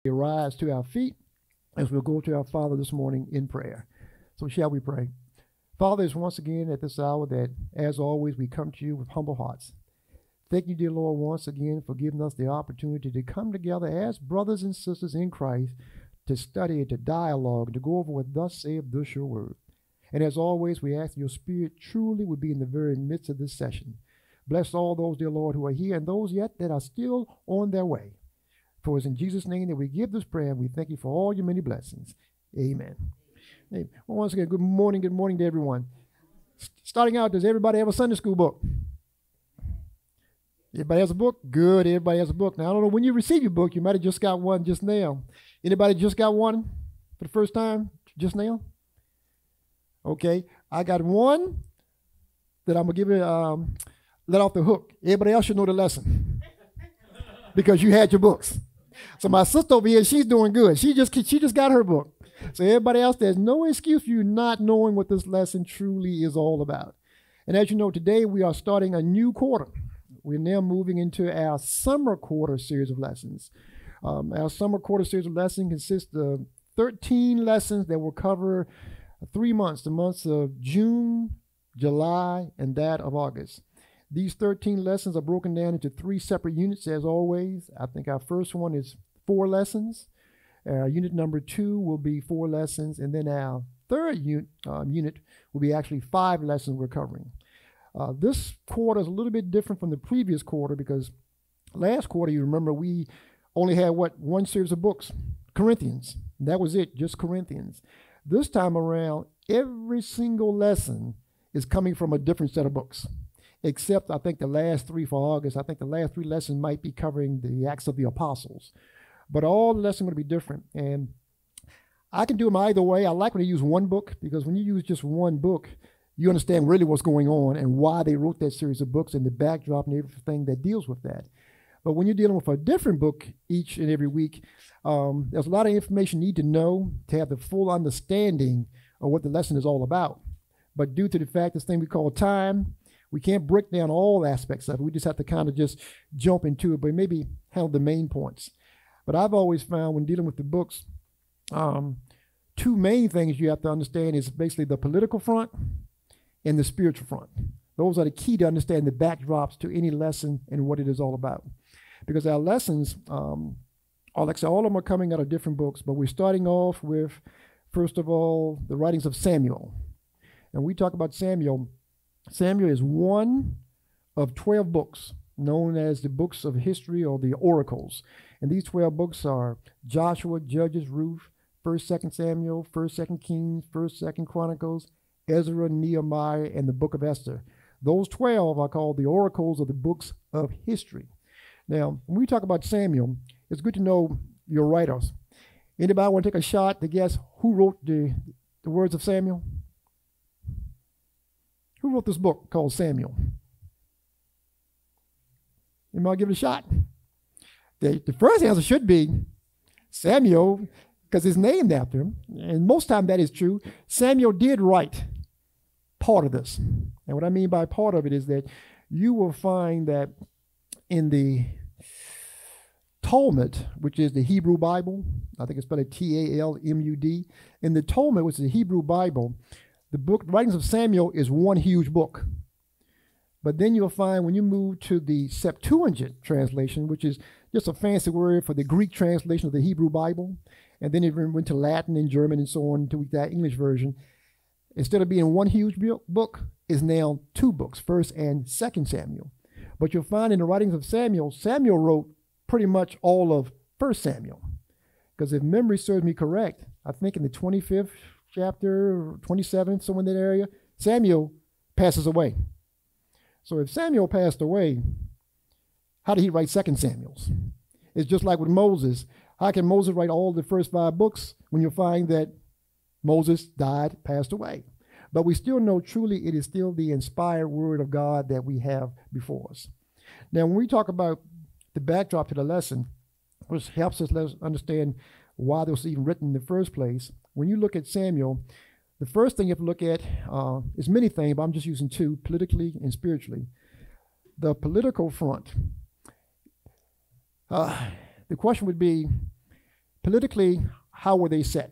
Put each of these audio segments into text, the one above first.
We rise to our feet as we'll go to our Father this morning in prayer. So shall we pray? Father, it's once again at this hour that, as always, we come to you with humble hearts. Thank you, dear Lord, once again for giving us the opportunity to come together as brothers and sisters in Christ to study, to dialogue, to go over what thus saith this your word. And as always, we ask that your Spirit truly would be in the very midst of this session. Bless all those, dear Lord, who are here and those yet that are still on their way. For it's in Jesus' name that we give this prayer, and we thank you for all your many blessings. Amen. Well, once again, good morning to everyone. Starting out, does everybody have a Sunday school book? Everybody has a book? Good, everybody has a book. Now, I don't know when you receive your book, you might have just got one just now. Anybody just got one for the first time just now? Okay, I got one that I'm going to give you, let off the hook. Everybody else should know the lesson because you had your books. So my sister over here, she's doing good. She just got her book. So everybody else, there's no excuse for you not knowing what this lesson truly is all about. And as you know, today we are starting a new quarter. We're now moving into our summer quarter series of lessons. Our summer quarter series of lessons consists of 13 lessons that will cover 3 months, the months of June, July, and that of August. These 13 lessons are broken down into 3 separate units, as always. I think our first one is 4 lessons. Unit number 2 will be 4 lessons, and then our third unit will be actually 5 lessons we're covering. This quarter is a little bit different from the previous quarter because last quarter, you remember, we only had, one series of books, Corinthians. That was it, just Corinthians. This time around, every single lesson is coming from a different set of books, except I think the last 3 for August. I think the last 3 lessons might be covering the Acts of the Apostles. But all the lessons are going to be different. And I can do them either way. I like when they use one book because when you use just one book, you understand really what's going on and why they wrote that series of books and the backdrop and everything that deals with that. But when you're dealing with a different book each and every week, there's a lot of information you need to know to have the full understanding of what the lesson is all about. But due to the fact this thing we call time, we can't break down all aspects of it. We just have to kind of just jump into it, but maybe handle the main points. But I've always found when dealing with the books, 2 main things you have to understand is basically the political front and the spiritual front. Those are the key to understand the backdrops to any lesson and what it is all about. Because our lessons, like I said, all of them are coming out of different books, but we're starting off with, first of all, the writings of Samuel. And we talk about Samuel. Samuel is one of 12 books known as the books of history or the oracles. And these 12 books are Joshua, Judges, Ruth, 1st, 2nd Samuel, 1st, 2nd Kings, 1st, 2nd Chronicles, Ezra, Nehemiah, and the book of Esther. Those 12 are called the oracles of the books of history. Now, when we talk about Samuel, it's good to know your writers. Anybody want to take a shot to guess who wrote the words of Samuel? Who wrote this book called Samuel? Anybody give it a shot? The first answer should be Samuel, because it's named after him. And most time that is true. Samuel did write part of this. And what I mean by part of it is that you will find that in the Talmud, which is the Hebrew Bible, I think it's spelled Talmud. In the Talmud, which is the Hebrew Bible, the book, the writings of Samuel is one huge book. But then you'll find when you move to the Septuagint translation, which is just a fancy word for the Greek translation of the Hebrew Bible, and then it went to Latin and German and so on to that English version. Instead of being one huge book, is now 2 books, 1st and 2nd Samuel. But you'll find in the writings of Samuel, Samuel wrote pretty much all of 1st Samuel. Because if memory serves me correct, I think in the 25th chapter, 27th, somewhere in that area, Samuel passes away. So if Samuel passed away, how did he write 2nd Samuel's? It's just like with Moses. How can Moses write all the first 5 books when you find that Moses died, passed away? But we still know truly it is still the inspired word of God that we have before us. Now, when we talk about the backdrop to the lesson, which helps us let us understand why this was even written in the first place, when you look at Samuel, the first thing you have to look at is many things, but I'm just using 2, politically and spiritually. The political front. The question would be, politically, how were they set?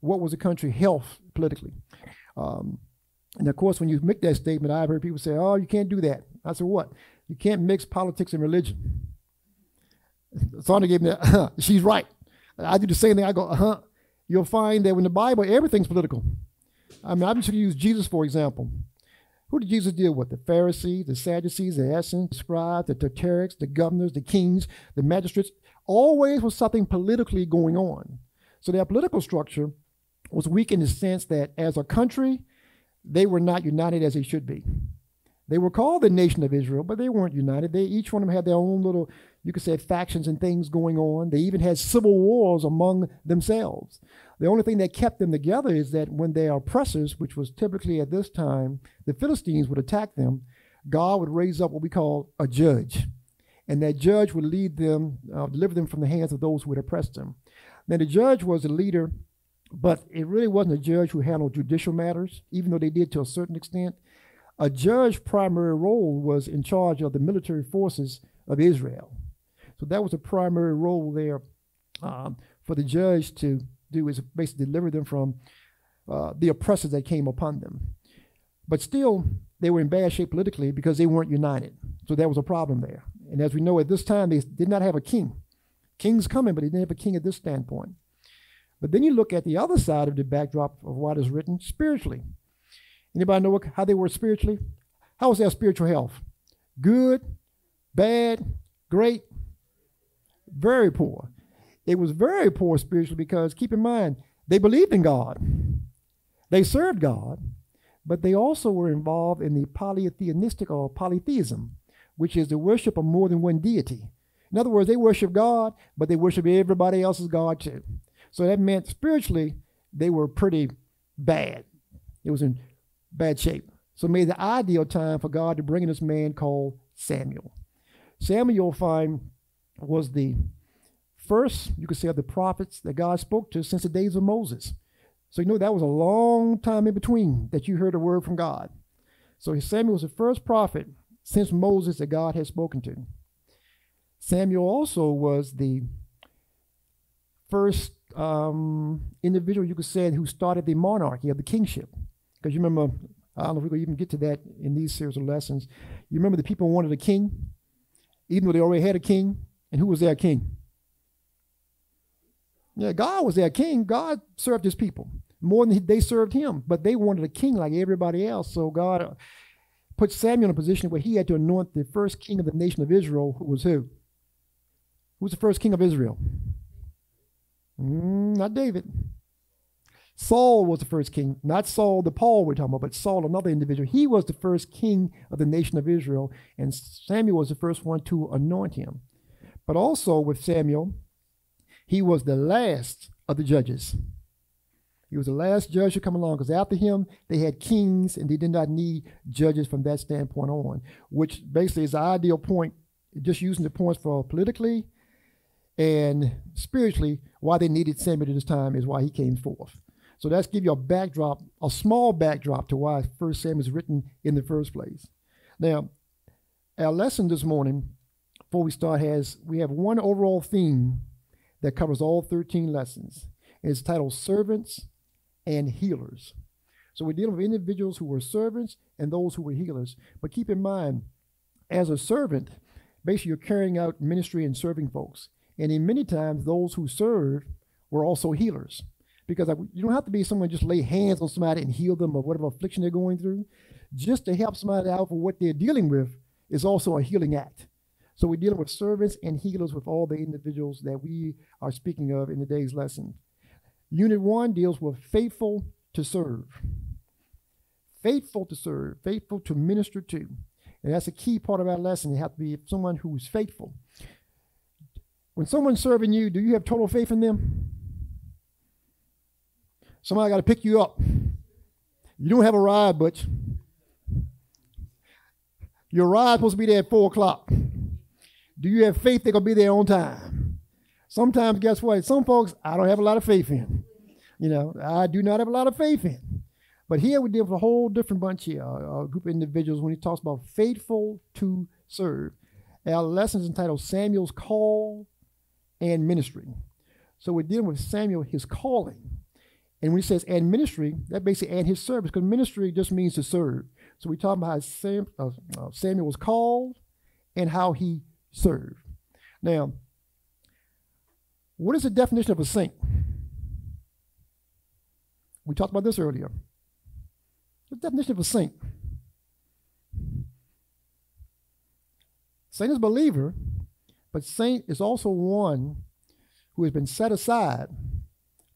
What was the country health politically? And of course, when you make that statement, I've heard people say, oh, you can't do that. I said, what? You can't mix politics and religion. Sonia gave me that, she's right. I do the same thing. I go, You'll find that in the Bible, everything's political. I mean, I'm just going to use Jesus, for example. Who did Jesus deal with? The Pharisees, the Sadducees, the Essenes, the scribes, the Tetrarchs, the governors, the kings, the magistrates. Always was something politically going on. So their political structure was weak in the sense that as a country, they were not united as they should be. They were called the nation of Israel, but they weren't united. Each one of them had their own little, you could say, factions and things going on. They even had civil wars among themselves. The only thing that kept them together is that when their oppressors, which was typically at this time, the Philistines would attack them, God would raise up what we call a judge. And that judge would lead them, deliver them from the hands of those who had oppressed them. Now, the judge was a leader, but it really wasn't a judge who handled judicial matters, even though they did to a certain extent. A judge's primary role was in charge of the military forces of Israel. So that was a primary role there for the judge to do, is basically deliver them from the oppressors that came upon them. But still, they were in bad shape politically because they weren't united. So there was a problem there. And as we know, at this time, they did not have a king. King's coming, but they didn't have a king at this standpoint. But then you look at the other side of the backdrop of what is written spiritually. Anybody know how they were spiritually? How was their spiritual health? Good, bad, great, very poor. It was very poor spiritually because, keep in mind, they believed in God. They served God, but they also were involved in the polytheistic or polytheism, which is the worship of more than one deity. In other words, they worship God, but they worship everybody else's God too. So that meant spiritually, they were pretty bad. It was in bad shape. So it made the ideal time for God to bring in this man called Samuel. Samuel, you'll find, was the first, you could say, of the prophets that God spoke to since the days of Moses. So you know that was a long time in between that you heard a word from God. So Samuel was the first prophet since Moses that God had spoken to. Samuel also was the first individual, you could say, who started the monarchy of the kingship. Because you remember, I don't know if we're going to even get to that in these series of lessons. You remember the people wanted a king, even though they already had a king. And who was their king? Yeah, God was their king. God served his people more than they served him. But they wanted a king like everybody else. So God put Samuel in a position where he had to anoint the first king of the nation of Israel, who was who? Who was the first king of Israel? Not David. Saul was the first king, not Saul the Paul we're talking about, but Saul, another individual. He was the first king of the nation of Israel, and Samuel was the first one to anoint him. But also with Samuel, he was the last of the judges. He was the last judge to come along, because after him, they had kings, and they did not need judges from that standpoint on, which basically is the ideal point, just using the points for politically and spiritually, why they needed Samuel at this time is why he came forth. So that's give you a backdrop, a small backdrop to why 1 Samuel is written in the first place. Now, our lesson this morning, before we start, we have one overall theme that covers all 13 lessons. It's titled Servants and Healers. So we're dealing with individuals who were servants and those who were healers. But keep in mind, as a servant, basically you're carrying out ministry and serving folks. And in many times, those who served were also healers. Because you don't have to be someone just lay hands on somebody and heal them of whatever affliction they're going through. Just to help somebody out for what they're dealing with is also a healing act. So we're dealing with servants and healers with all the individuals that we are speaking of in today's lesson. Unit 1 deals with faithful to serve. Faithful to serve, faithful to minister to. And that's a key part of our lesson. You have to be someone who is faithful. When someone's serving you, do you have total faith in them? Somebody got to pick you up. You don't have a ride, but your ride's supposed to be there at 4 o'clock. Do you have faith they're going to be there on time? Sometimes, guess what? Some folks, I don't have a lot of faith in. I do not have a lot of faith in. But here we deal with a whole different bunch here, a group of individuals when he talks about faithful to serve. Our lesson is entitled Samuel's Call and Ministry. So we're dealing with Samuel, his calling. And when he says and ministry, that basically and his service, because ministry just means to serve. So we're talking about how Samuel was called and how he served. Now, what is the definition of a saint? We talked about this earlier. The definition of a saint. Saint is a believer, but saint is also one who has been set aside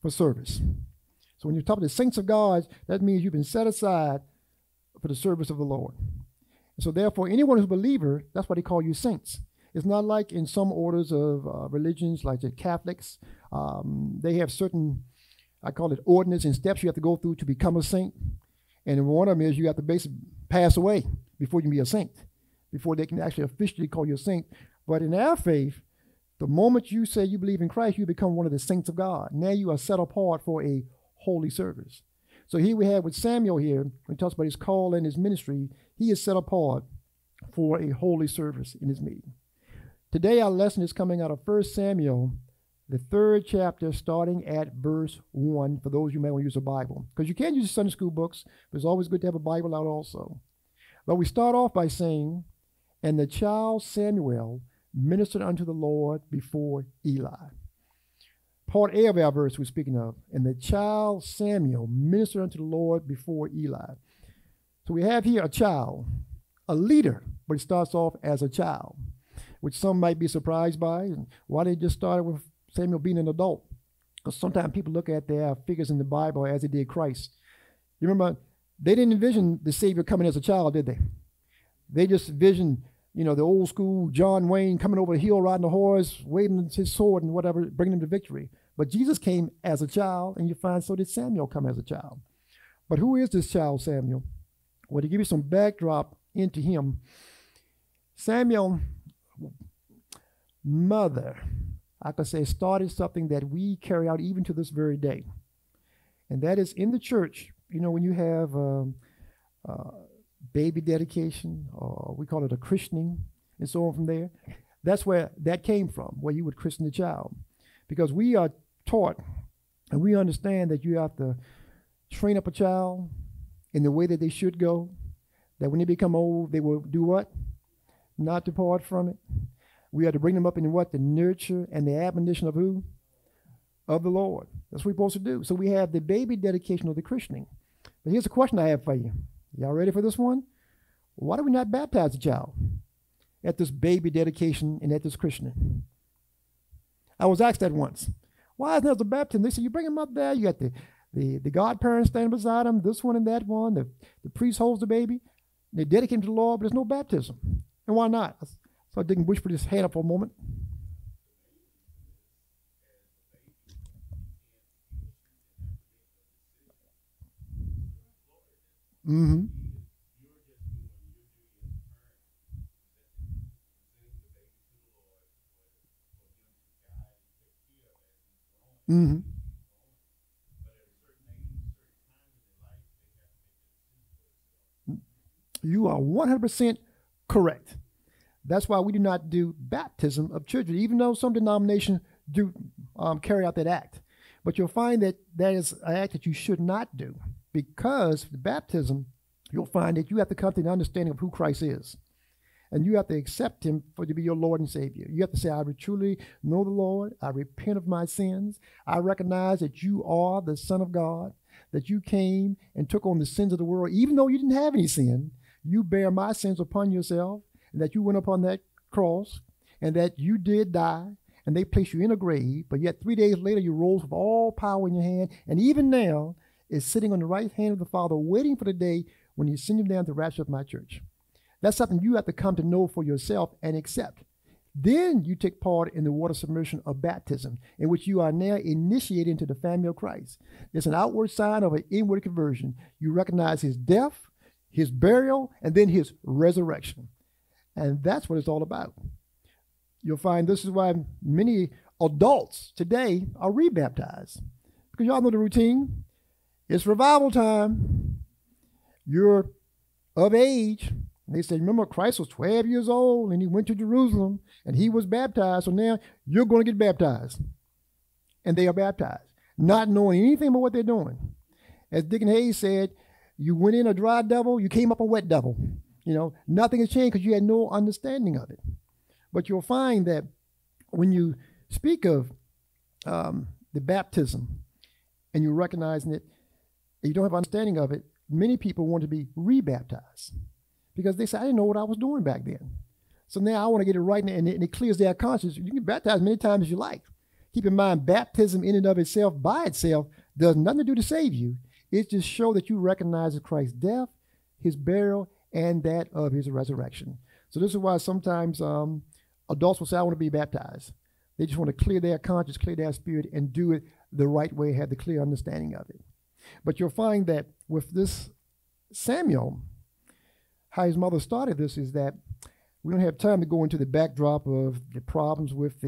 for service. So when you talk about the saints of God, that means you've been set aside for the service of the Lord. And so therefore, anyone who's a believer, that's why they call you saints. It's not like in some orders of religions, like the Catholics. They have certain, I call it ordinance and steps you have to go through to become a saint. And one of them is you have to basically pass away before you can be a saint, before they can actually officially call you a saint. But in our faith, the moment you say you believe in Christ, you become one of the saints of God. Now you are set apart for a holy service. So here we have with Samuel here, when he talks about his call and his ministry, he is set apart for a holy service in his meeting. Today our lesson is coming out of 1 Samuel, the 3rd chapter, starting at verse 1, for those you may want to use a Bible. Because you can use Sunday school books, but it's always good to have a Bible out also. But we start off by saying, and the child Samuel ministered unto the Lord before Eli. Part A of our verse we're speaking of, and the child Samuel ministered unto the Lord before Eli. So we have here a child, a leader, but it starts off as a child, which some might be surprised by. And why they just started with Samuel being an adult? Because sometimes people look at their figures in the Bible as they did Christ. You remember, they didn't envision the Savior coming as a child, did they? They just envisioned, the old school John Wayne coming over the hill riding a horse, waving his sword and whatever, bringing him to victory. But Jesus came as a child, and you find so did Samuel come as a child. But who is this child, Samuel? Well, to give you some backdrop into him, Samuel, mother, I could say, started something that we carry out even to this very day. And that is in the church, when you have baby dedication, or we call it a christening, and so on from there. That's where that came from, where you would christen the child. Because we are taught and we understand that you have to train up a child in the way that they should go, that when they become old, they will do what? Not depart from it. We have to bring them up in what? The nurture and the admonition of who? Of the Lord. That's what we're supposed to do. So we have the baby dedication or the christening. But here's a question I have for you. Y'all ready for this one? Why do we not baptize the child at this baby dedication and at this christening? I was asked that once. Why isn't there the baptism? They said, you bring him up there, you got the godparents standing beside him, this one and that one, the priest holds the baby, they dedicate him to the Lord, but there's no baptism. And why not? So I didn't wish for his hand up for a moment. Mm-hmm. Mm-hmm. You are 100% correct. That's why we do not do baptism of children, even though some denominations do carry out that act. But you'll find that that is an act that you should not do, because the baptism, you'll find that you have to come to the understanding of who Christ is. And you have to accept him to be your Lord and Savior. You have to say, I truly know the Lord. I repent of my sins. I recognize that you are the Son of God, that you came and took on the sins of the world. Even though you didn't have any sin, you bear my sins upon yourself, and that you went upon that cross, and that you did die, and they placed you in a grave, but yet 3 days later you rose with all power in your hand, and even now is sitting on the right hand of the Father, waiting for the day when you send him down to rapture of my church. That's something you have to come to know for yourself and accept. Then you take part in the water submersion of baptism, in which you are now initiated into the family of Christ. It's an outward sign of an inward conversion. You recognize his death, his burial, and then his resurrection. And that's what it's all about. You'll find this is why many adults today are rebaptized. Because y'all know the routine. It's revival time. You're of age. And they say, remember, Christ was 12 years old and he went to Jerusalem and he was baptized. So now you're going to get baptized. and they are baptized, not knowing anything about what they're doing. As Deacon Hayes said, you went in a dry devil, you came up a wet devil. Nothing has changed because you had no understanding of it. But you'll find that when you speak of the baptism and you're recognizing it, and you don't have understanding of it, many people want to be rebaptized because they say, I didn't know what I was doing back then. So now I want to get it right, and it clears their conscience. You can baptize many times as you like. Keep in mind, baptism in and of itself, by itself, does nothing to do to save you. It just shows that you recognize Christ's death, his burial, and that of his resurrection. So this is why sometimes adults will say, I want to be baptized. They just want to clear their conscience, clear their spirit, and do it the right way, have the clear understanding of it. But you'll find that with this Samuel, how his mother started this is that we don't have time to go into the backdrop of the problems with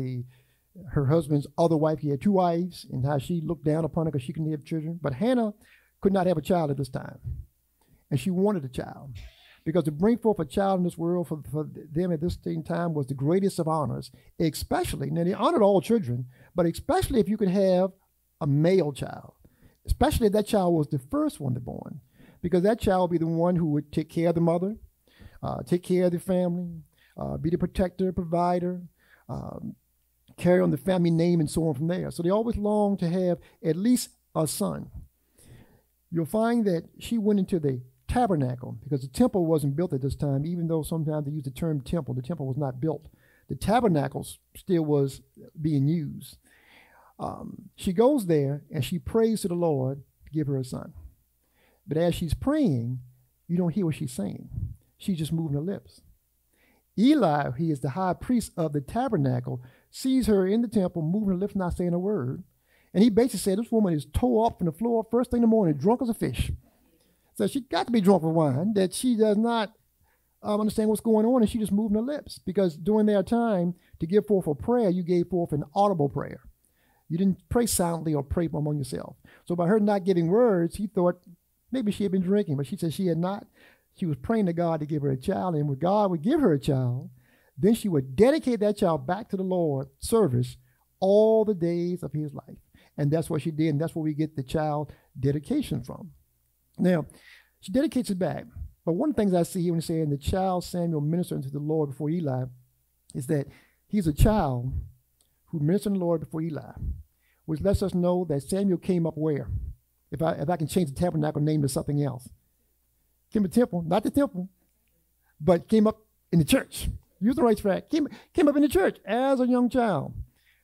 her husband's other wife. He had 2 wives, and how she looked down upon her because she couldn't have children. But Hannah could not have a child at this time, and she wanted a child. Because to bring forth a child in this world for them at this same time was the greatest of honors, especially, now they honored all children, but especially if you could have a male child, especially if that child was the first one to born, because that child would be the one who would take care of the mother, take care of the family, be the protector, provider, carry on the family name and so on from there. So they always longed to have at least a son. You'll find that she went into the tabernacle because the temple wasn't built at this time, even though sometimes they use the term temple. The temple was not built. The tabernacle still was being used. She goes there and she prays to the Lord to give her a son. But as she's praying, you don't hear what she's saying. She's just moving her lips. Eli, he is the high priest of the tabernacle, sees her in the temple, moving her lips, not saying a word. And he basically said, this woman is tore up from the floor first thing in the morning, drunk as a fish. So she got to be drunk with wine, that she does not understand what's going on, and she just moving her lips. Because during their time to give forth a prayer, you gave forth an audible prayer. You didn't pray silently or pray among yourself. So by her not giving words, he thought maybe she had been drinking, but she said she had not. She was praying to God to give her a child, and when God would give her a child, then she would dedicate that child back to the Lord service all the days of his life. And that's what she did, and that's where we get the child dedication from. Now, she dedicates it back. But one of the things I see here when saying the child Samuel ministered to the Lord before Eli is that he's a child who ministered to the Lord before Eli, which lets us know that Samuel came up where? If I can change the tabernacle name to something else. Came to the temple, not the temple, but came up in the church. Use the right track. Came up in the church as a young child.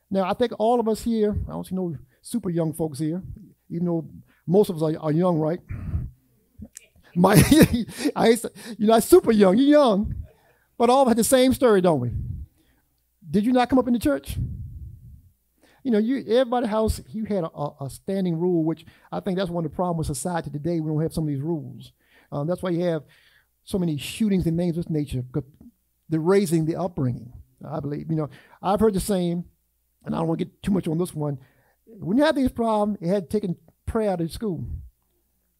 Now, I think all of us here, I don't see no super young folks here, even though most of us are young, right? You're not super young, you're young. But all of us had the same story, don't we? Did you not come up in the church? Everybody's house, you had a standing rule, which I think that's one of the problems with society today. We don't have some of these rules. That's why you have so many shootings and things of this nature, because they're raising the upbringing, I believe. I've heard the saying, and I don't want to get too much on this one, when you have these problems, you had taken prayer out of school.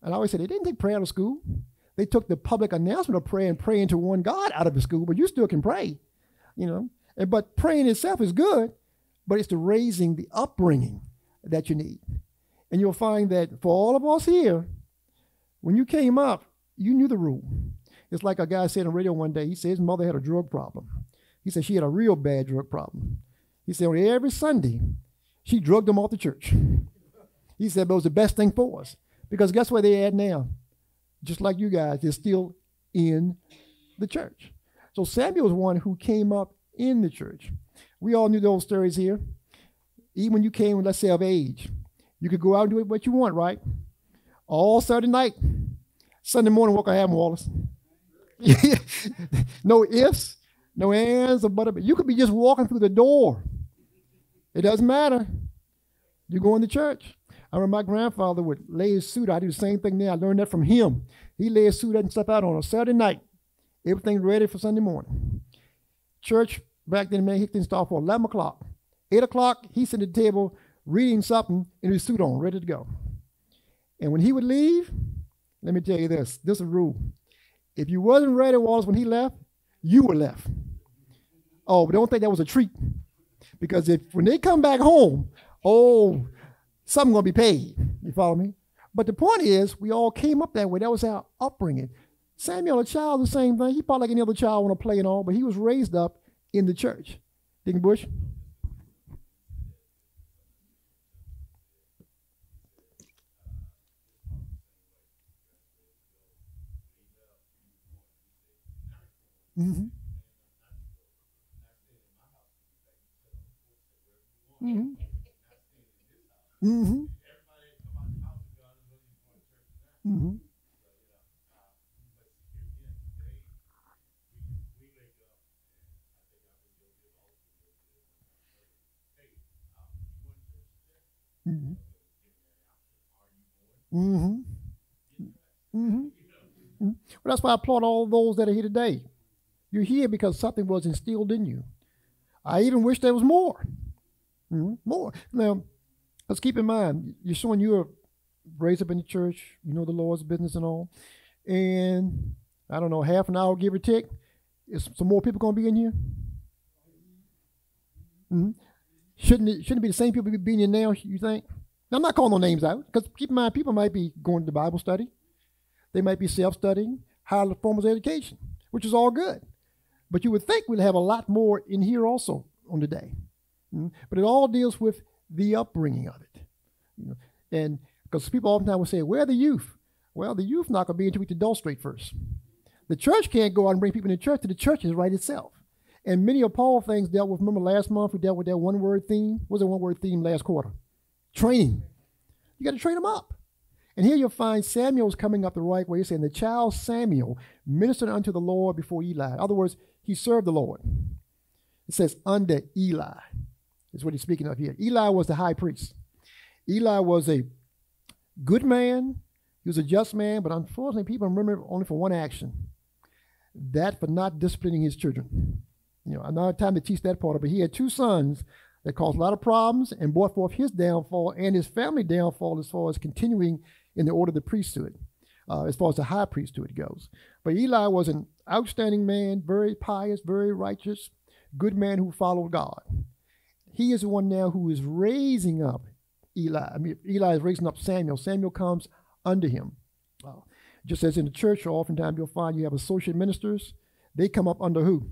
And I always say they didn't take prayer out of school. They took the public announcement of prayer and praying to one God out of the school, but you still can pray, But praying itself is good, but it's the raising, the upbringing that you need. And you'll find that for all of us here, when you came up, you knew the rule. It's like a guy said on the radio one day, he said his mother had a drug problem. He said she had a real bad drug problem. He said on every Sunday, she drugged them off the church. He said, but it was the best thing for us. Because guess where they're at now? Just like you guys, they're still in the church. So Samuel was one who came up in the church. We all knew those stories here. Even when you came, let's say, of age, you could go out and do what you want, right? All Saturday night, Sunday morning, what can happen, Wallace? No ifs, no ands, or but you could be just walking through the door. It doesn't matter. You go in the church. I remember my grandfather would lay his suit out. I do the same thing now. I learned that from him. He lay his suit and stuff out on a Saturday night. Everything ready for Sunday morning. Church, back then, man, he didn't start for 11 o'clock. 8 o'clock, he's sitting at the table reading something in his suit on, ready to go. And when he would leave, let me tell you this is a rule. If you wasn't ready, Wallace, when he left, you were left. Oh, but don't think that was a treat. Because when they come back home, Oh, something going to be paid. You follow me? But the point is, we all came up that way. That was our upbringing. Samuel, a child, the same thing. He probably like any other child want to play and all, but he was raised up in the church. Deacon Bush? Mm-hmm. Mm-hmm. Mm-hmm. Mm-hmm. Mm-hmm. Mm-hmm. Mm-hmm. Well, that's why I applaud all those that are here today. You're here because something was instilled in you. I even wish there was more. More. Now, let's keep in mind, you're showing you're raised up in the church, you know the Lord's business and all. And I don't know, half an hour, give or take, is some more people going to be in here? Mm-hmm. Shouldn't it be the same people being here now, you think? Now, I'm not calling no names out, because keep in mind, people might be going to Bible study. They might be self-studying, higher forms of education, which is all good. But you would think we'd have a lot more in here also on the day. But it all deals with the upbringing of it. And because people oftentimes will say, where are the youth? Well, the youth not going to be until we get the adults straight first. The church can't go out and bring people in the church till the church is right itself. And many of Paul's things dealt with, remember last month we dealt with that one-word theme? What was that one-word theme last quarter? Training. You got to train them up. And here you'll find Samuel's coming up the right way. He's saying the child Samuel ministered unto the Lord before Eli. In other words, he served the Lord. It says under Eli. Is what he's speaking of here. Eli was the high priest. Eli was a good man. He was a just man, but unfortunately, people remember only for one action. That for not disciplining his children. I don't have time to teach that part of it. He had two sons that caused a lot of problems and brought forth his downfall and his family downfall as far as continuing in the order of the priesthood, as far as the high priesthood goes. But Eli was an outstanding man, very pious, very righteous, good man who followed God. He is the one now who is raising up Eli. Eli is raising up Samuel. Samuel comes under him. Just as in the church, oftentimes you'll find you have associate ministers. They come up under who?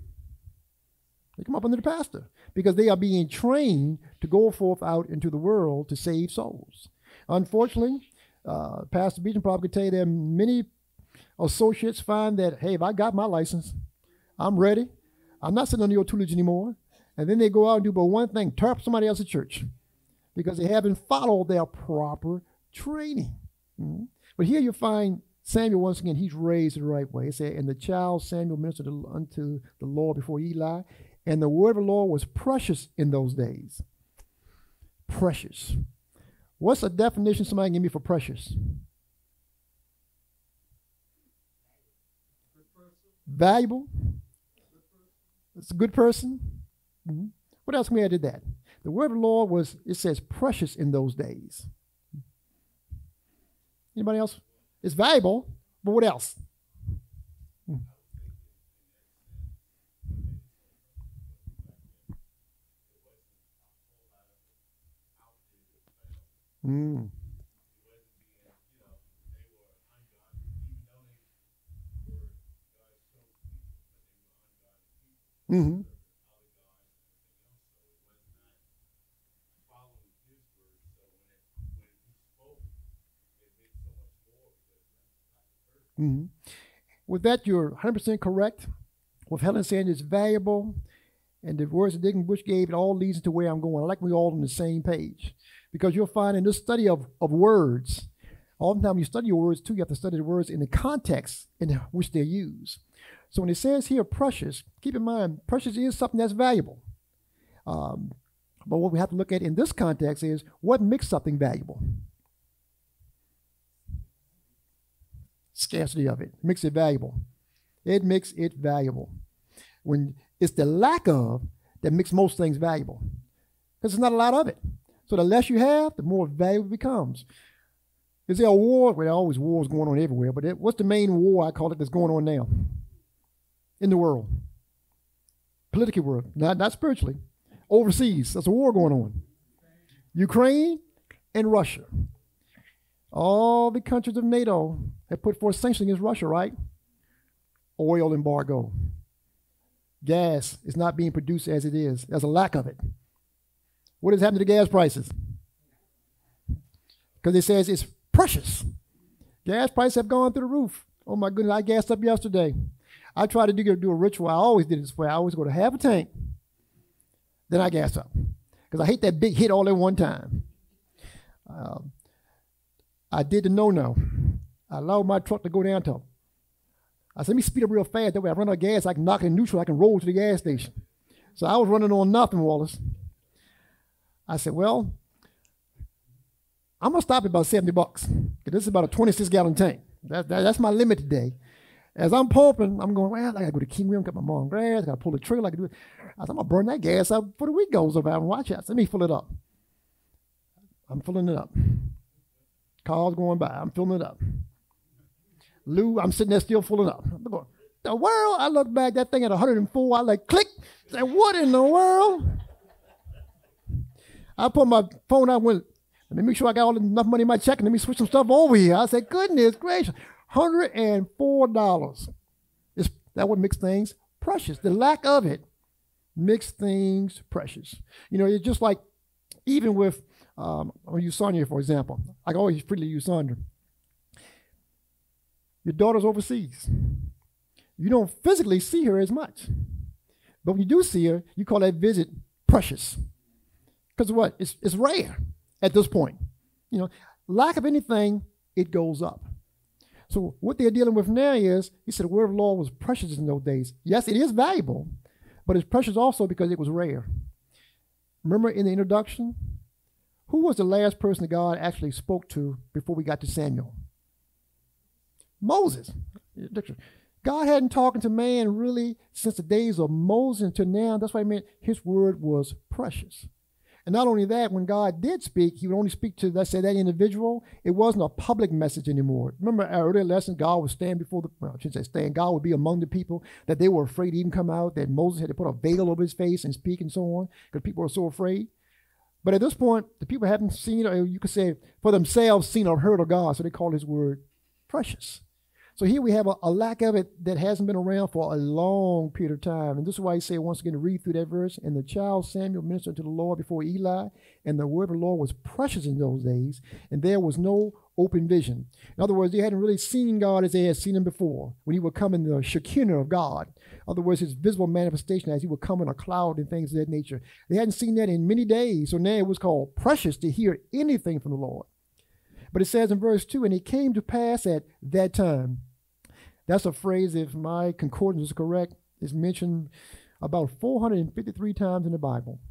They come up under the pastor because they are being trained to go forth out into the world to save souls. Unfortunately, Pastor Beecham probably could tell you there are many associates find that, hey, if I got my license, I'm ready. I'm not sitting under your tutelage anymore. And then they go out and do but one thing, tear up somebody else's church because they haven't followed their proper training. But here you find Samuel, once again, he's raised the right way. It said, and the child Samuel ministered unto the Lord before Eli, and the word of the Lord was precious in those days. Precious. What's a definition somebody can give me for precious? Valuable. It's a good person. What else can we add to that? The word of the Lord was, it says, precious in those days. Anybody else? It's valuable, but what else? Mm-hmm. Mm-hmm. With that, you're 100% correct. With Helen saying it's valuable, and the words that Deacon Bush gave, it all leads to where I'm going. I like we all on the same page. Because you'll find in this study of words, oftentimes when you study your words too, you have to study the words in the context in which they're used. So when it says here precious, keep in mind, precious is something that's valuable. But what we have to look at in this context is what makes something valuable? Scarcity of it makes it valuable. It makes it valuable. When it's the lack of that makes most things valuable. Because there's not a lot of it. So the less you have, the more valuable it becomes. Is there a war? Well, there are always wars going on everywhere, but what's the main war, I call it, that's going on now in the world? Political world, not spiritually. Overseas, there's a war going on. Ukraine and Russia. All the countries of NATO have put forth sanctions against Russia, right? Oil embargo. Gas is not being produced as it is. There's a lack of it. What has happened to the gas prices? Because it says it's precious. Gas prices have gone through the roof. Oh my goodness, I gassed up yesterday. I try to do a ritual. I always did it this way. I always go to half a tank, then I gas up. Because I hate that big hit all at one time. I did the no-no. I allowed my truck to go down to. I said, let me speed up real fast. That way I run out of gas, I can knock it in neutral, I can roll to the gas station. So I was running on nothing, Wallace. I said, well, I'm going to stop at about $70. Because this is about a 26-gallon tank. That's my limit today. As I'm pumping, I'm going, well, I got to go to King Rim, cut my mom grass, I got to pull the trailer, I can do it. I said, I'm going to burn that gas up before the week goes over and watch it. I said, let me fill it up. I'm filling it up. Cars going by, I'm filling it up. Lou, I'm sitting there still filling up. I'm going, the world? I look back, that thing at 104, I like click. I said, what in the world? I put my phone out and went, let me make sure I got enough money in my check and let me switch some stuff over here. I said, goodness gracious, $104. That what makes things precious. The lack of it makes things precious. You know, it's just like, even with, I'll use Sonia, for example. I can always freely use Sonia. Your daughter's overseas. You don't physically see her as much. But when you do see her, you call that visit precious. Because what? It's rare at this point. You know, lack of anything, it goes up. So what they're dealing with now is, he said the word of the Lord was precious in those days. Yes, it is valuable, but it's precious also because it was rare. Remember in the introduction, who was the last person that God actually spoke to before we got to Samuel? Moses. God hadn't talked to man really since the days of Moses until now. That's why I meant his word was precious. And not only that, when God did speak, he would only speak to, let's say, that individual. It wasn't a public message anymore. Remember our earlier lesson, God would stand before the, well, I shouldn't say stand, God would be among the people, that they were afraid to even come out, that Moses had to put a veil over his face and speak and so on, because people were so afraid. But at this point, the people haven't seen, or you could say, for themselves, seen or heard of God, so they call his word precious. So here we have a lack of it that hasn't been around for a long period of time. And this is why he said, once again, to read through that verse, and the child Samuel ministered to the Lord before Eli, and the word of the Lord was precious in those days, and there was no open vision. In other words, they hadn't really seen God as they had seen him before, when he would come in the Shekinah of God. In other words, his visible manifestation as he would come in a cloud and things of that nature. They hadn't seen that in many days, so now it was called precious to hear anything from the Lord. But it says in verse 2, and it came to pass at that time. That's a phrase, if my concordance is correct, is mentioned about 453 times in the Bible.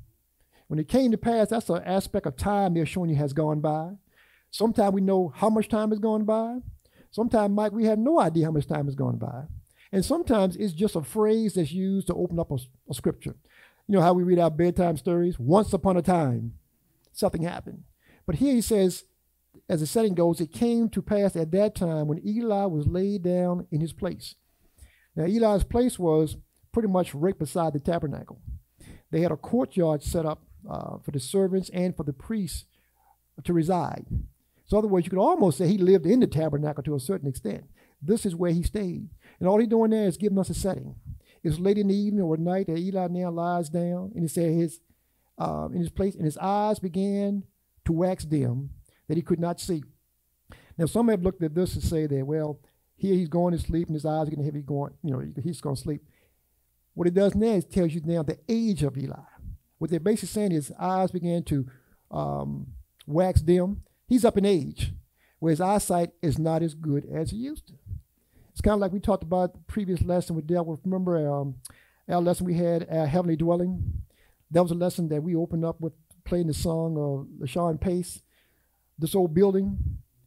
When it came to pass, that's an aspect of time they're showing you has gone by. Sometimes we know how much time has gone by. Sometimes, Mike, we have no idea how much time has gone by. And sometimes it's just a phrase that's used to open up a scripture. You know how we read our bedtime stories? Once upon a time, something happened. But here he says, as the setting goes, it came to pass at that time when Eli was laid down in his place. Now, Eli's place was pretty much right beside the tabernacle. They had a courtyard set up for the servants and for the priests to reside. So in other words, you could almost say he lived in the tabernacle to a certain extent. This is where he stayed. And all he's doing there is giving us a setting. It's late in the evening or night that Eli now lies down, and he said in his place, and his eyes began to wax dim, that he could not see. Now, some have looked at this and say that, well, here he's going to sleep and his eyes are getting heavy, going, you know, he's going to sleep. What it does now is tells you now the age of Eli. What they're basically saying is his eyes began to wax dim. He's up in age, where his eyesight is not as good as he used to. It's kind of like we talked about the previous lesson we dealt with. Remember our lesson we had, our Heavenly Dwelling? That was a lesson that we opened up with playing the song of LaShawn Pace. This old building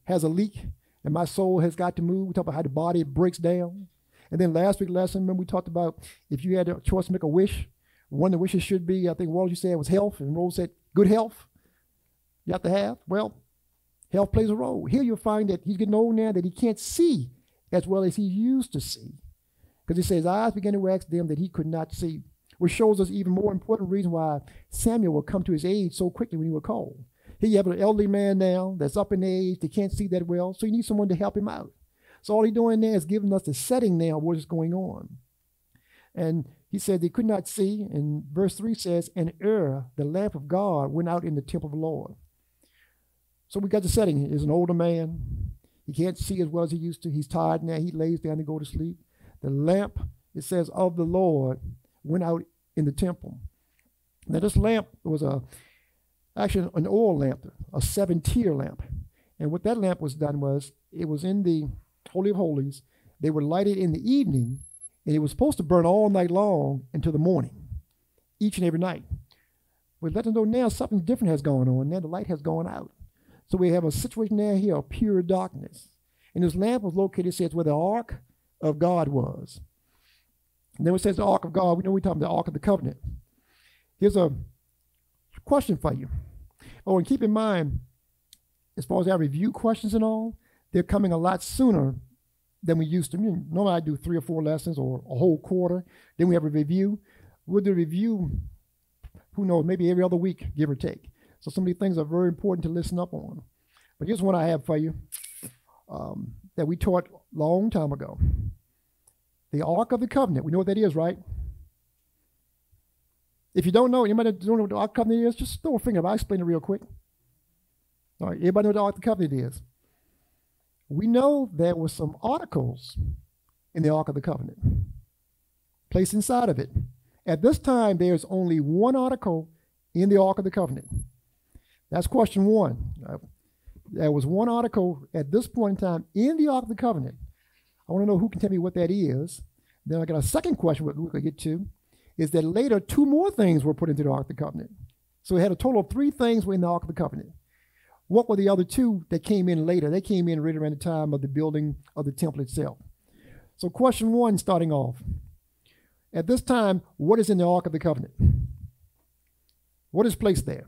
has a leak, and my soul has got to move. We talked about how the body breaks down. And then last week's lesson, remember we talked about if you had a choice to make a wish, one of the wishes should be, I think Walter you said was health, and Rose said good health you have to have. Well, health plays a role. Here you'll find that he's getting old now, that he can't see as well as he used to see. Because he says, eyes began to wax dim that he could not see, which shows us even more important reason why Samuel will come to his age so quickly when he was called. Here you have an elderly man now that's up in age. They can't see that well, so you need someone to help him out. So all he's doing there is giving us the setting now of what is going on. And he said they could not see. And verse 3 says, and the lamp of God, went out in the temple of the Lord. So we got the setting. He's an older man. He can't see as well as he used to. He's tired now. He lays down to go to sleep. The lamp, it says, of the Lord went out in the temple. Now this lamp was actually an oil lamp, a 7-tier lamp. And what that lamp was done was, it was in the Holy of Holies. They were lighted in the evening, and it was supposed to burn all night long until the morning, each and every night. We let them know now something different has gone on. Now the light has gone out. So we have a situation now here of pure darkness. And this lamp was located, it says, where the ark of God was. And then it says the ark of God. We know we're talking about the ark of the covenant. Here's a question for you. Oh, and keep in mind, as far as our review questions and all, they're coming a lot sooner than we used to. Normally I do 3 or 4 lessons or a whole quarter. Then we have a review. We'll do a review, who knows, maybe every other week, give or take. So some of these things are very important to listen up on. But here's one I have for you that we taught a long time ago. The Ark of the Covenant. We know what that is, right? If you don't know, anybody don't know what the Ark of the Covenant is, just throw a finger up. I'll explain it real quick. All right, everybody know what the Ark of the Covenant is? We know there were some articles in the Ark of the Covenant placed inside of it. At this time, there's only one article in the Ark of the Covenant. That's question one. There was one article at this point in time in the Ark of the Covenant. I want to know who can tell me what that is. Then I got a second question we could get to, is that later 2 more things were put into the Ark of the Covenant. So we had a total of 3 things were in the Ark of the Covenant. What were the other 2 that came in later? They came in right around the time of the building of the temple itself. So question 1, starting off. At this time, what is in the Ark of the Covenant? What is placed there?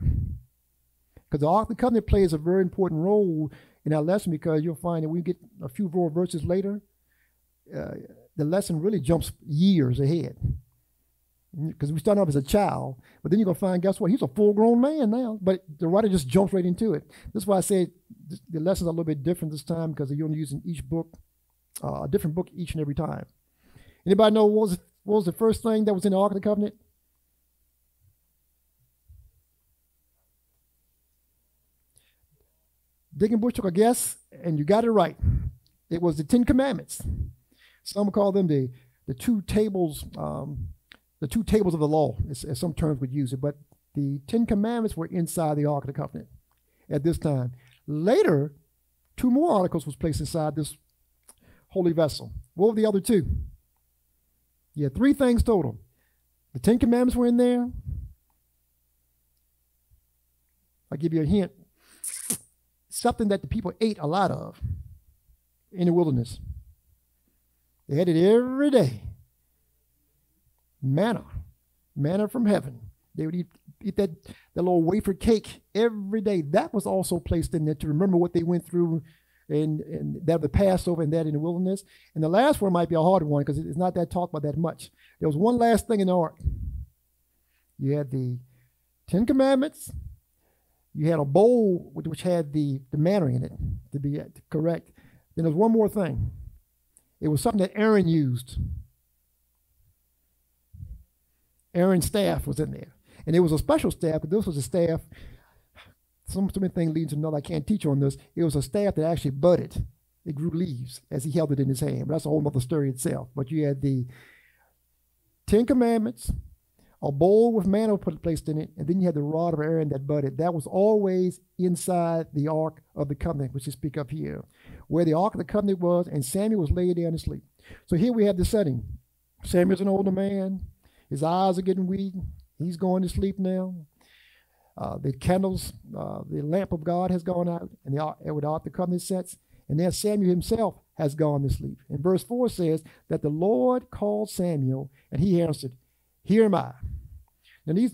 Because the Ark of the Covenant plays a very important role in our lesson, because you'll find that we get a few more verses later, the lesson really jumps years ahead. Because we start off as a child, but then you're going to find, guess what? He's a full-grown man now, but the writer just jumps right into it. That's why I say the lessons are a little bit different this time, because you're only using each book, a different book each and every time. Anybody know what was the first thing that was in the Ark of the Covenant? Digging Bush took a guess, and you got it right. It was the 10 Commandments. Some call them the 2 tables, the 2 tables of the law, as some terms would use it. But the 10 Commandments were inside the Ark of the Covenant at this time. Later, 2 more articles was placed inside this holy vessel. What were the other 2? You had 3 things total. The 10 Commandments were in there. I'll give you a hint. Something that the people ate a lot of in the wilderness. They had it every day. Manna from heaven. They would eat that little wafer cake every day. That was also placed in there to remember what they went through, and that the Passover and that in the wilderness. And the last one might be a hard one, because it's not that talked about that much. There was one last thing in the ark. You had the 10 Commandments. You had a bowl which had the manna in it, to be correct. Then there was one more thing. It was something that Aaron used. Aaron's staff was in there. And it was a special staff, but this was a staff, so many things leading to another. I can't teach on this. It was a staff that actually budded. It grew leaves as he held it in his hand. But that's a whole other story itself. But you had the 10 Commandments, a bowl with manna placed in it, and then you had the rod of Aaron that budded. That was always inside the Ark of the Covenant, which you speak of here, where the Ark of the Covenant was, and Samuel was laid down to sleep. So here we have the setting. Samuel's an older man. His eyes are getting weak. He's going to sleep now. The candles, the lamp of God has gone out, and the Ark of the Covenant sets, and there Samuel himself has gone to sleep. And verse 4 says that the Lord called Samuel, and he answered, "Here am I." Now these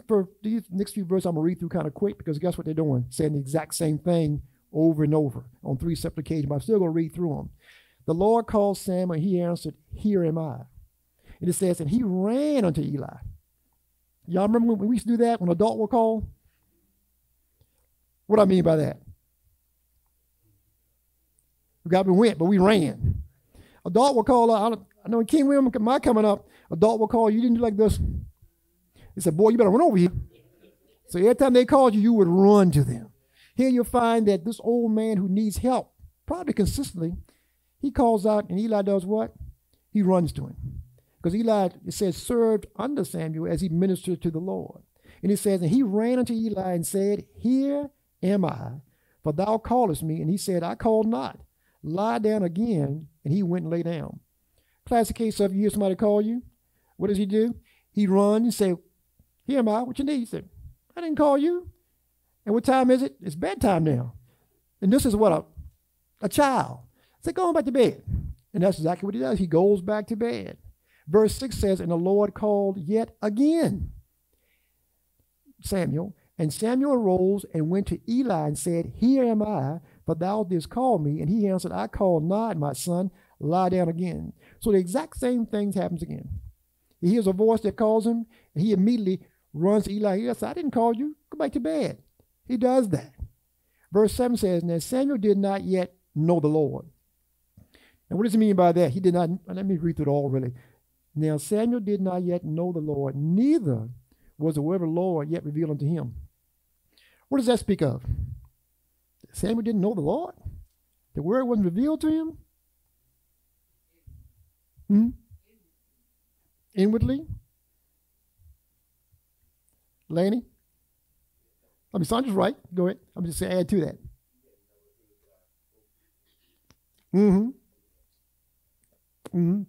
next few verses I'm going to read through kind of quick, because guess what they're doing? Saying the exact same thing over and over on 3 separate occasions, but I'm still going to read through them. The Lord called Samuel, and he answered, "Here am I." And it says, and he ran unto Eli. Y'all remember when we used to do that, when an adult would call? What do I mean by that? We went, but we ran. Adult will call, I know in King William, my coming up, adult will call, you didn't do like this. He said, boy, you better run over here. So every time they called you, you would run to them. Here you'll find that this old man who needs help, probably consistently, he calls out, and Eli does what? He runs to him. Because Eli, it says, served under Samuel as he ministered to the Lord. And it says, and he ran unto Eli and said, here am I, for thou callest me. And he said, I called not. Lie down again. And he went and lay down. Classic case of you hear somebody call you. What does he do? He runs and say, here am I, what you need? He said, I didn't call you. And what time is it? It's bedtime now. And this is what a child. Say, go on back to bed. And that's exactly what he does. He goes back to bed. Verse 6 says, and the Lord called yet again Samuel. And Samuel arose and went to Eli and said, here am I, for thou didst call me. And he answered, I called not, my son, lie down again. So the exact same thing happens again. He hears a voice that calls him, and he immediately runs to Eli. He says, I didn't call you. Go back to bed. He does that. Verse 7 says, now Samuel did not yet know the Lord. And what does he mean by that? He did not, let me read through it all really. Now Samuel did not yet know the Lord, neither was the word of the Lord yet revealed unto him. What does that speak of? Samuel didn't know the Lord? The word wasn't revealed to him? Inwardly? Laney? I mean, Sandra's right. Go ahead. I'm just saying, add to that.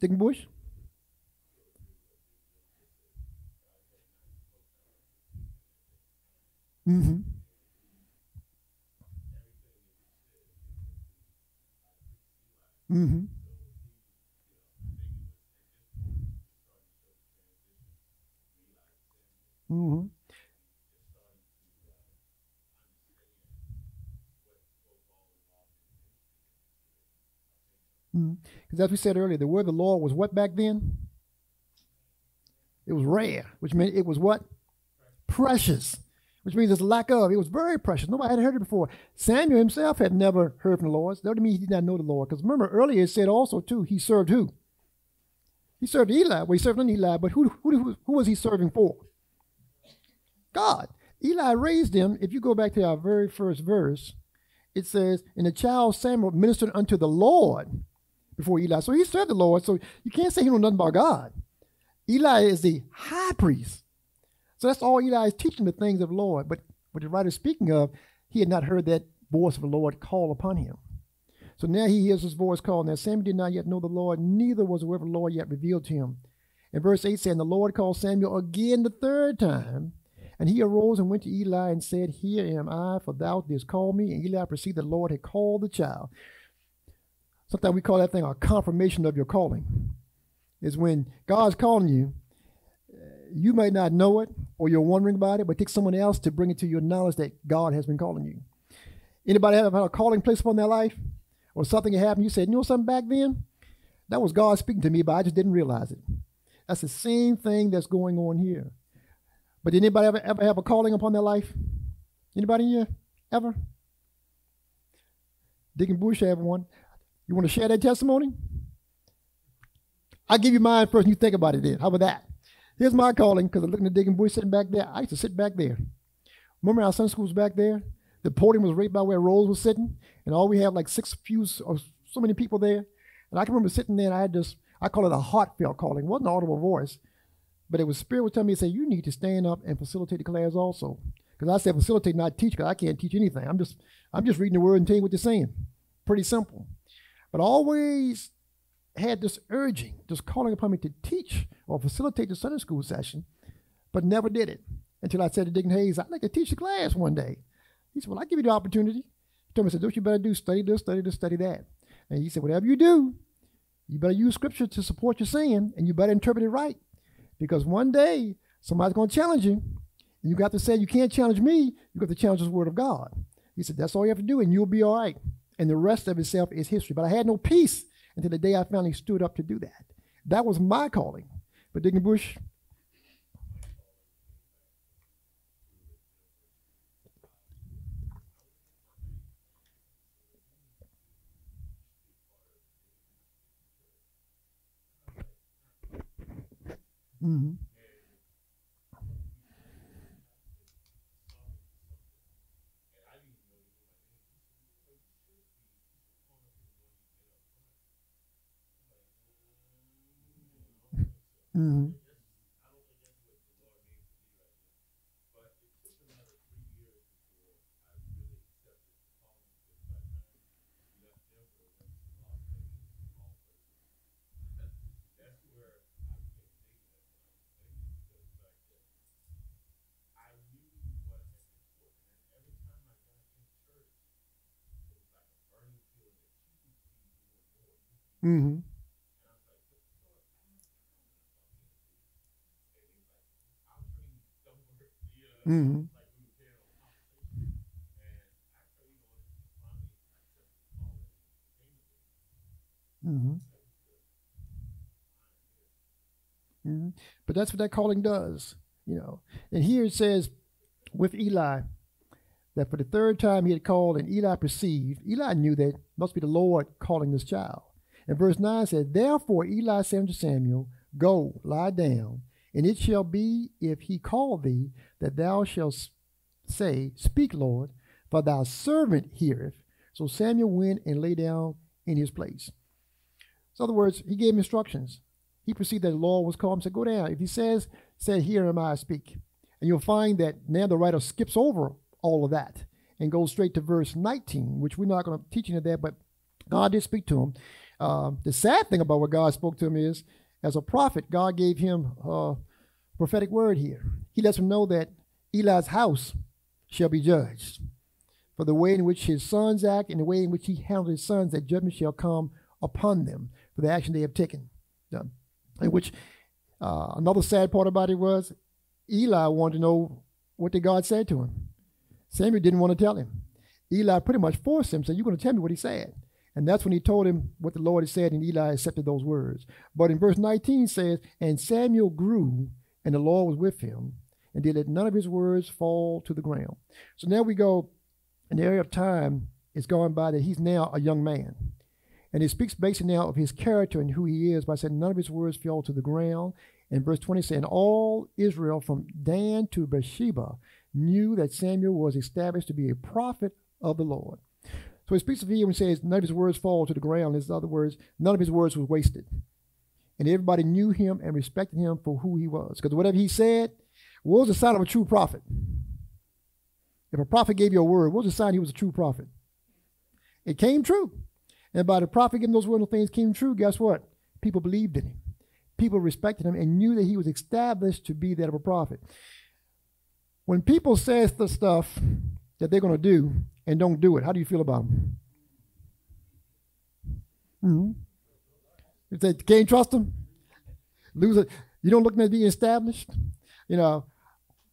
Dick Bush? Because as we said earlier, the word of the Lord was what back then? It was rare, which meant it was what? Precious, which means it's lack of. It was very precious. Nobody had heard it before. Samuel himself had never heard from the Lord. That doesn't mean he did not know the Lord. Because remember, earlier it said also, too, he served who? He served Eli. Well, he served under Eli, but who was he serving for? God. Eli raised him. If you go back to our very first verse, it says, and the child Samuel ministered unto the Lord before Eli. So he served the Lord. So you can't say he knows nothing about God. Eli is the high priest. So that's all Eli is teaching, the things of the Lord. But what the writer is speaking of, he had not heard that voice of the Lord call upon him. So now he hears his voice call. Now Samuel did not yet know the Lord, neither was the word of the Lord yet revealed to him. And verse 8 said, and the Lord called Samuel again the third time. And he arose and went to Eli and said, here am I, for thou didst call me. And Eli perceived the Lord had called the child. Sometimes we call that thing a confirmation of your calling. Is when God's calling you, you may not know it or you're wondering about it, but take someone else to bring it to your knowledge that God has been calling you. Anybody have a calling placed upon their life? Or something that happened, you said, you know something back then? That was God speaking to me, but I just didn't realize it. That's the same thing that's going on here. But did anybody ever have a calling upon their life? Anybody here? Ever? Deacon Bush have one. You want to share that testimony? I'll give you mine first and you think about it then. How about that? Here's my calling, because I'm looking at Deacon Bush sitting back there. I used to sit back there. Remember our Sunday school was back there? The podium was right by where Rose was sitting, and all we had like six pews or so many people there. And I can remember sitting there and I had this, I call it a heartfelt calling. It wasn't an audible voice, but it was Spirit would tell me, say, you need to stand up and facilitate the class also. Because I said facilitate, not teach, because I can't teach anything. I'm just reading the word and telling you what they're saying. Pretty simple. But I always had this urging, just calling upon me to teach or facilitate the Sunday school session, but never did it until I said to Deacon Hayes, I'd like to teach the class one day. He said, well, I'll give you the opportunity. He told me, I said, what you better do, study this, study this, study that. And he said, whatever you do, you better use scripture to support your saying, and you better interpret it right. Because one day, somebody's going to challenge you. And you got to say, you can't challenge me, you got to challenge the word of God. He said, that's all you have to do, and you'll be all right. And the rest of itself is history. But I had no peace until the day I finally stood up to do that. That was my calling. But Deacon Bush, Mm-hmm. Mm-hmm. Mm-hmm. Mm-hmm. Mm-hmm. Mm-hmm. But that's what that calling does, you know. And here it says with Eli that for the third time he had called, and Eli perceived. Eli knew that it must be the Lord calling this child. And verse 9 said, therefore Eli said unto Samuel, go, lie down, and it shall be, if he call thee, that thou shalt say, speak, Lord, for thy servant heareth. So Samuel went and lay down in his place. So in other words, he gave him instructions. He perceived that the Lord was calling him, said, go down. If he said, here am I, speak. And you'll find that now the writer skips over all of that and goes straight to verse 19, which we're not going to teach into that, but God did speak to him. The sad thing about what God spoke to him is, as a prophet, God gave him a prophetic word here. He lets him know that Eli's house shall be judged for the way in which his sons act and the way in which he handled his sons, that judgment shall come upon them for the action they have taken. In which another sad part about it was Eli wanted to know what did God say to him. Samuel didn't want to tell him. Eli pretty much forced him, said, you're going to tell me what he said. And that's when he told him what the Lord had said, and Eli accepted those words. But in verse 19 says, and Samuel grew, and the Lord was with him, and did let none of his words fall to the ground. So now we go, in the area of time is gone by that he's now a young man. And it speaks basically now of his character and who he is by saying none of his words fell to the ground. And verse 20 saying, all Israel from Dan to Beersheba knew that Samuel was established to be a prophet of the Lord. So he speaks of him and says none of his words fall to the ground. In other words, none of his words was wasted. And everybody knew him and respected him for who he was. Because whatever he said, what was the sign of a true prophet? If a prophet gave you a word, what was the sign he was a true prophet? It came true. And by the prophet getting those wonderful things came true, guess what? People believed in him. People respected him and knew that he was established to be that of a prophet. When people say the stuff that they're going to do and don't do it, how do you feel about them? Mm-hmm. If they can't trust them, lose it. You don't look at being established. And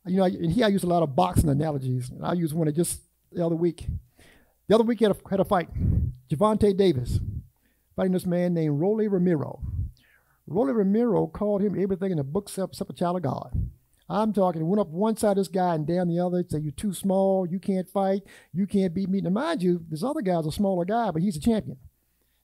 here I use a lot of boxing analogies. I use one just the other week. The other week, he had a fight. Gervonta Davis fighting this man named Rolly Romero. Rolly Romero called him everything in the book except a child of God. I'm talking, went up one side of this guy and down the other, said, you're too small, you can't fight, you can't beat me. Now, mind you, this other guy's a smaller guy, but he's a champion.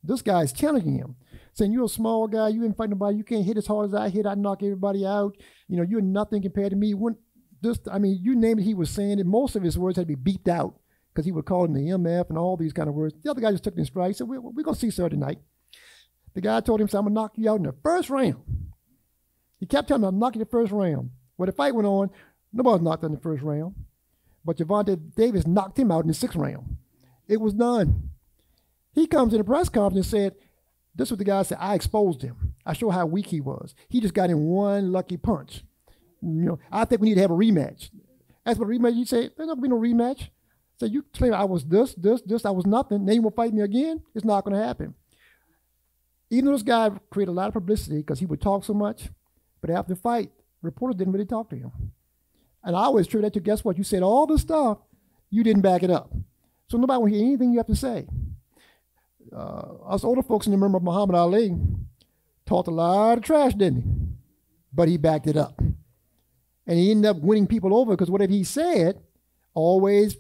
This guy's challenging him, saying, you're a small guy, you ain't fighting nobody, you can't hit as hard as I hit, I knock everybody out. You're nothing compared to me. You name it, he was saying it. Most of his words had to be beeped out, because he would call him the MF and all these kind of words. The other guy just took it in stride. He said, we're going to see sir tonight. The guy told him, I'm going to knock you out in the first round. He kept telling him, I'm knocking the first round. Well, the fight went on. Nobody was knocked out in the first round. But Gervonta Davis knocked him out in the sixth round. It was done. He comes in a press conference and said, this is what the guy said, I exposed him. I showed how weak he was. He just got in one lucky punch. I think we need to have a rematch. As for a rematch, you say, there's not going to be no rematch. So you claim I was this, I was nothing. Now you want to fight me again? It's not going to happen. Even though this guy created a lot of publicity because he would talk so much, but after the fight, reporters didn't really talk to him. And I always attribute that to, guess what? You said all this stuff, you didn't back it up. So nobody will hear anything you have to say. Us older folks remember Muhammad Ali talked a lot of trash, didn't he? But he backed it up. And he ended up winning people over because whatever he said always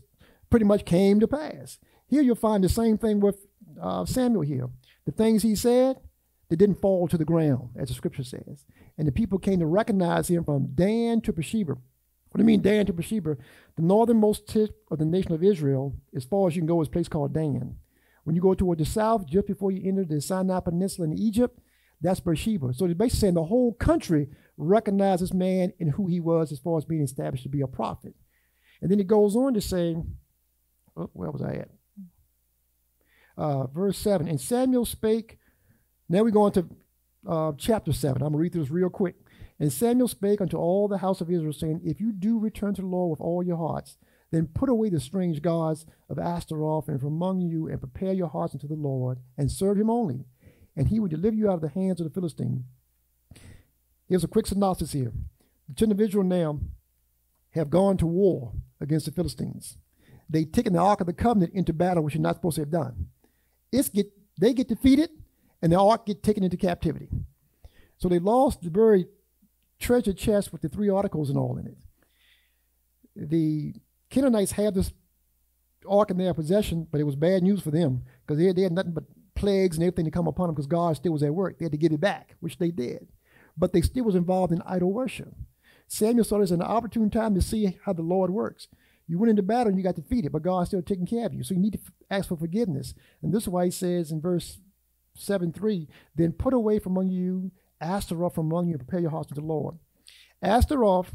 pretty much came to pass. Here you'll find the same thing with Samuel here. The things he said, They didn't fall to the ground, as the scripture says. And the people came to recognize him from Dan to Beersheba. What do you mean Dan to Beersheba? The northernmost tip of the nation of Israel, as far as you can go, is a place called Dan. When you go toward the south, just before you enter the Sinai Peninsula in Egypt, that's Beersheba. So they're basically saying the whole country recognized this man and who he was as far as being established to be a prophet. And then it goes on to say, where was I at? Verse 7, and Samuel spake. Now we go on to chapter 7. I'm going to read through this real quick. And Samuel spake unto all the house of Israel, saying, if you do return to the Lord with all your hearts, then put away the strange gods of Ashtaroth and from among you, and prepare your hearts unto the Lord, and serve him only, and he will deliver you out of the hands of the Philistine. Here's a quick synopsis here. The children of Israel now have gone to war against the Philistines. They've taken the Ark of the Covenant into battle, which you're not supposed to have done. They get defeated, and the Ark get taken into captivity. So they lost the very treasure chest with the 3 articles and all in it. The Canaanites had this Ark in their possession, but it was bad news for them because they had nothing but plagues and everything to come upon them because God still was at work. They had to give it back, which they did. But they still was involved in idol worship. Samuel saw this as an opportune time to see how the Lord works. You went into battle and you got defeated, but God's still taking care of you. So you need to ask for forgiveness. And this is why he says in verse 7:3, then put away from among you Ashtaroth from among you and prepare your hearts to the Lord. Ashtaroth,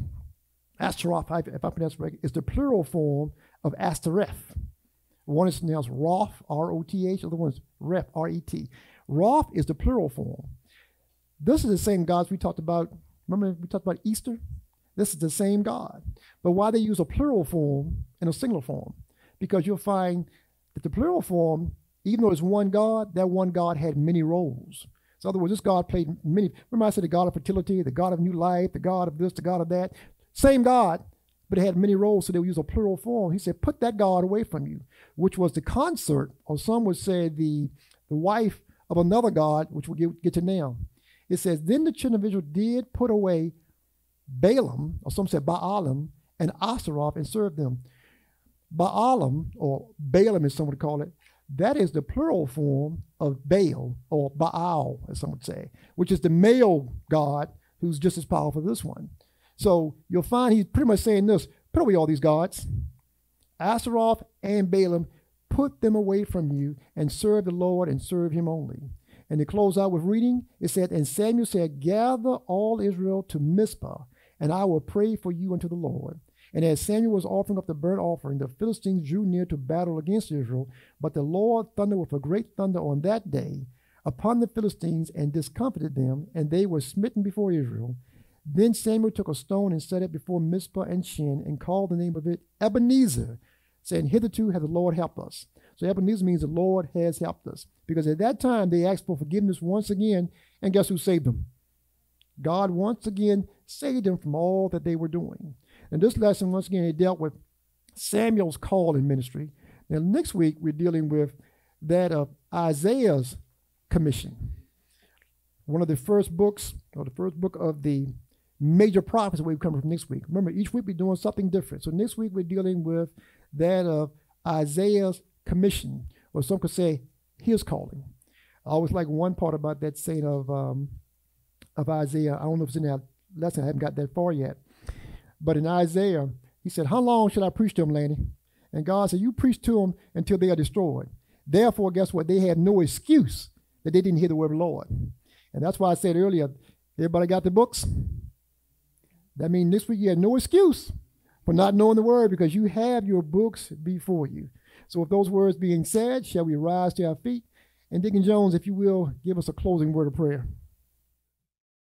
if I pronounce it right, is the plural form of Ashtoreth. One is pronounced Roth, R-O-T-H. The other one is Rep, R-E-T. Roth is the plural form. This is the same gods we talked about. Remember we talked about Easter? This is the same God. But why they use a plural form and a singular form? Because you'll find that the plural form, even though it's one God, that one God had many roles. So in other words, this God played many. Remember I said the God of fertility, the God of new life, the God of this, the God of that. Same God, but it had many roles, so they would use a plural form. He said, put that God away from you, which was the consort, or some would say the wife of another God, which we'll get to now. It says, then the children of Israel did put away Balaam, or some said Baalim, and Ashtaroth, and served them. Baalim, or Balaam as some would call it, that is the plural form of Baal, or Baal, as some would say, which is the male God who's just as powerful as this one. So you'll find he's pretty much saying this, put away all these gods, Ashtaroth and Balaam, put them away from you and serve the Lord and serve him only. And to close out with reading, it said, and Samuel said, gather all Israel to Mizpah, and I will pray for you unto the Lord. And as Samuel was offering up the burnt offering, the Philistines drew near to battle against Israel, but the Lord thundered with a great thunder on that day upon the Philistines and discomfited them, and they were smitten before Israel. Then Samuel took a stone and set it before Mizpah and Shin and called the name of it Ebenezer, saying, hitherto hath the Lord helped us. So Ebenezer means the Lord has helped us. Because at that time they asked for forgiveness once again, and guess who saved them? God once again saved them from all that they were doing. And this lesson, once again, it dealt with Samuel's call in ministry. Now next week we're dealing with that of Isaiah's commission. One of the first books, or the first book of the major prophets we've come from next week. Remember, each week we're doing something different. So next week we're dealing with that of Isaiah's commission, or some could say his calling. I always like one part about that saying of Isaiah. I don't know if it's in that lesson. I haven't got that far yet. But in Isaiah, he said, how long should I preach to them, Lanny? And God said, you preach to them until they are destroyed. Therefore, guess what? They have no excuse that they didn't hear the word of the Lord. And that's why I said earlier, everybody got the books? That means this week you have no excuse for not knowing the word because you have your books before you. So with those words being said, shall we rise to our feet? And Deacon Jones, if you will, give us a closing word of prayer.